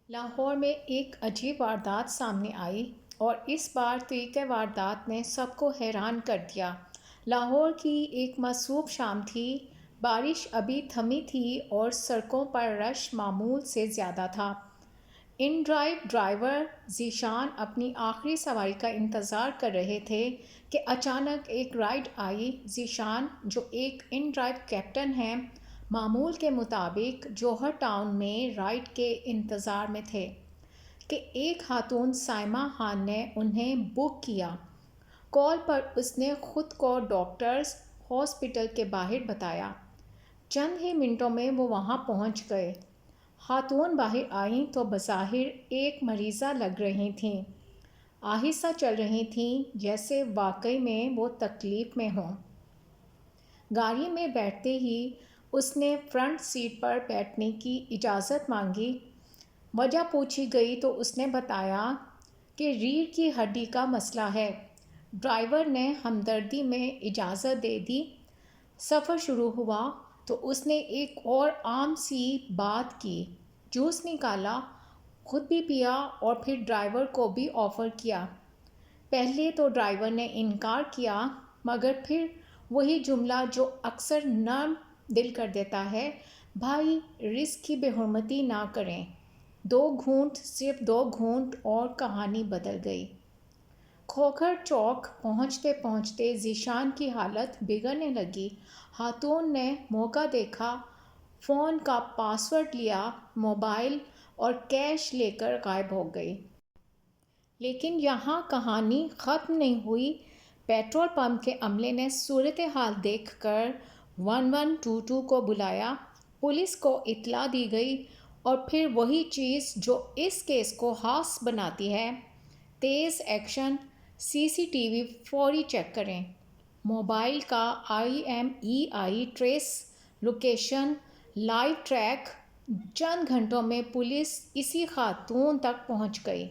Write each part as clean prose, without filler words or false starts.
لاہور میں ایک عجیب واردات سامنے آئی اور اس بار طریقۂ واردات نے سب کو حیران کر دیا۔ لاہور کی ایک معصوب شام تھی، بارش ابھی تھمی تھی اور سڑکوں پر رش معمول سے زیادہ تھا۔ ان ڈرائیو ڈرائیور ذیشان اپنی آخری سواری کا انتظار کر رہے تھے کہ اچانک ایک رائڈ آئی۔ ذیشان، جو ایک ان ڈرائیو کیپٹن ہیں، معمول کے مطابق جوہر ٹاؤن میں رائڈ کے انتظار میں تھے کہ ایک خاتون سائمہ خان نے انہیں بک کیا۔ کال پر اس نے خود کو ڈاکٹرز ہاسپٹل کے باہر بتایا۔ چند ہی منٹوں میں وہ وہاں پہنچ گئے۔ خاتون باہر آئیں تو بظاہر ایک مریضہ لگ رہی تھیں۔ آہستہ چل رہی تھیں، جیسے واقعی میں وہ تکلیف میں ہوں۔ گاڑی میں بیٹھتے ہی اس نے فرنٹ سیٹ پر بیٹھنے کی اجازت مانگی۔ وجہ پوچھی گئی تو اس نے بتایا کہ ریڑھ کی ہڈی کا مسئلہ ہے۔ ڈرائیور نے ہمدردی میں اجازت دے دی۔ سفر شروع ہوا تو اس نے ایک اور عام سی بات کی، جوس نکالا، خود بھی پیا اور پھر ڈرائیور کو بھی آفر کیا۔ پہلے تو ڈرائیور نے انکار کیا، مگر پھر وہی جملہ جو اکثر نرم دل کر دیتا ہے، بھائی رزق کی بے حرمتی نہ کریں۔ 2 گھونٹ، صرف 2 گھونٹ اور کہانی بدل گئی۔ کھوکھر چوک پہنچتے پہنچتے ذیشان کی حالت بگڑنے لگی۔ خاتون نے موقع دیکھا، فون کا پاس ورڈ لیا، موبائل اور کیش لے کر غائب ہو گئی۔ لیکن یہاں کہانی ختم نہیں ہوئی۔ پیٹرول پمپ کے عملے نے صورتحال دیکھ کر 1122 کو بلایا۔ پولیس کو اطلاع دی گئی اور پھر وہی چیز جو اس کیس کو خاص بناتی ہے، تیز ایکشن۔ سی سی ٹی وی فوری چیک کریں، موبائل کا IMEI trace location live track. چند گھنٹوں میں پولیس اسی خاتون تک پہنچ گئی۔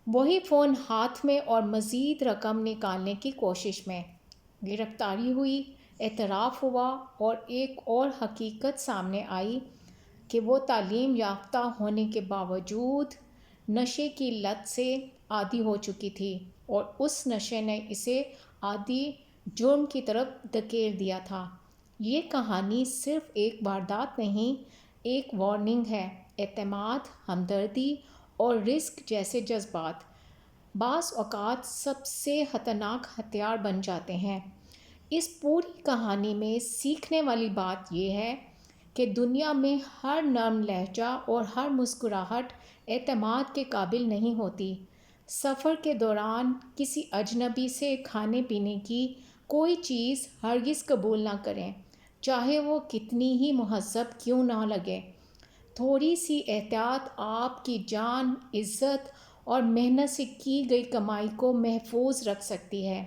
وہی فون ہاتھ میں اور مزید رقم نکالنے کی کوشش میں۔ گرفتاری ہوئی، اعتراف ہوا اور ایک اور حقیقت سامنے آئی کہ وہ تعلیم یافتہ ہونے کے باوجود نشے کی لت سے عادی ہو چکی تھی اور اس نشے نے اسے عادی جرم کی طرف دھکیل دیا تھا۔ یہ کہانی صرف ایک واردات نہیں، ایک وارننگ ہے۔ اعتماد، ہمدردی اور رزق جیسے جذبات بعض اوقات سب سے خطرناک ہتھیار بن جاتے ہیں۔ اس پوری کہانی میں سیکھنے والی بات یہ ہے کہ دنیا میں ہر نرم لہجہ اور ہر مسکراہٹ اعتماد کے قابل نہیں ہوتی۔ سفر کے دوران کسی اجنبی سے کھانے پینے کی کوئی چیز ہرگز قبول نہ کریں، چاہے وہ کتنی ہی مہذب کیوں نہ لگے۔ تھوڑی سی احتیاط آپ کی جان، عزت اور محنت سے کی گئی کمائی کو محفوظ رکھ سکتی ہے۔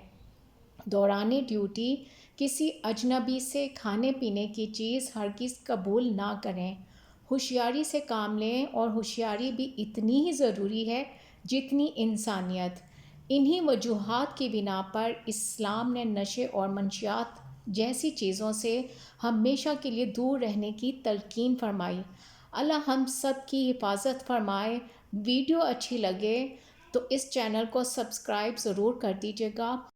دوران ڈیوٹی کسی اجنبی سے کھانے پینے کی چیز ہرگز قبول نہ کریں۔ ہوشیاری سے کام لیں اور ہوشیاری بھی اتنی ہی ضروری ہے جتنی انسانیت۔ انہی وجوہات کی بنا پر اسلام نے نشے اور منشیات جیسی چیزوں سے ہمیشہ کے لیے دور رہنے کی تلقین فرمائی۔ اللہ ہم سب کی حفاظت فرمائے۔ ویڈیو اچھی لگے تو اس چینل کو سبسکرائب ضرور کر دیجیے گا۔